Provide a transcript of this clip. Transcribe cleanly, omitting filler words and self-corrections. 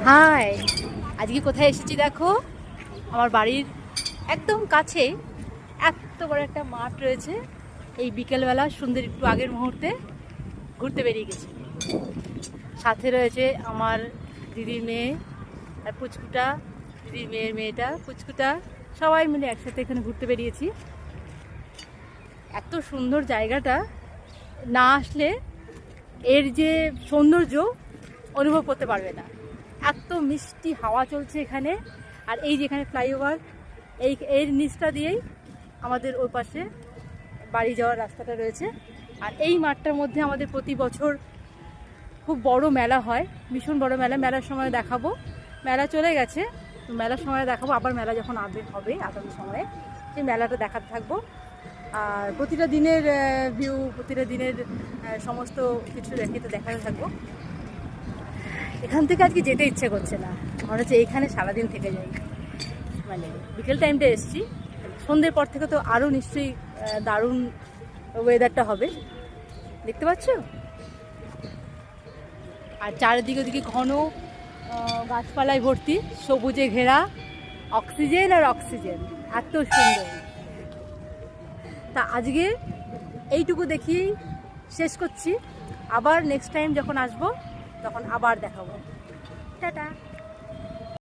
High, আজকে কোথায় এসেছি দেখো। আমার বাড়ির একদম কাছে এত বড় একটা মাঠ রয়েছে। এই বিকেলবেলা সুন্দর একটু আগের মুহূর্তে ঘুরতে বেরিয়ে গেছি। সাথে রয়েছে আমার দিদির মেয়ে আর পুচকুটা, দিদির মেয়ের মেয়েটা পুচকুটা, সবাই মিলে একসাথে এখানে ঘুরতে বেরিয়েছি। এত সুন্দর জায়গাটা, না আসলে এর যে সৌন্দর্য অনুভব করতে পারবে না। এত মিষ্টি হাওয়া চলছে এখানে। আর এই যে এখানে ফ্লাইওভার, এর নিচটা দিয়েই আমাদের ওই পাশে বাড়ি যাওয়ার রাস্তাটা রয়েছে। আর এই মাঠটার মধ্যে আমাদের প্রতি বছর খুব বড় মেলা হয়, ভীষণ বড় মেলা। মেলার সময় দেখাবো, মেলা চলে গেছে, মেলার সময় দেখাবো। আবার মেলা যখন হবে আগামী সময়ে, সেই মেলাটা দেখাতে থাকবো। আর প্রতিটা দিনের ভিউ, প্রতিটা দিনের সমস্ত কিছু দেখাতে থাকবো। এখান থেকে আজকে যেতে ইচ্ছে করছে না, মনে হচ্ছে এইখানে সারাদিন থেকে যাই। মানে বিকেল টাইমটা এসছি, সন্ধ্যের পর থেকে তো আরও নিশ্চয়ই দারুণ ওয়েদারটা হবে, দেখতে পাচ্ছ। আর চারিদিকে ওদিকে ঘন গাছপালায় ভর্তি, সবুজে ঘেরা, অক্সিজেন আর অক্সিজেন, এত সুন্দর। তা আজকে এইটুকু দেখিয়েই শেষ করছি। আবার নেক্সট টাইম যখন আসবো তখন আবার দেখাবো। টাটা।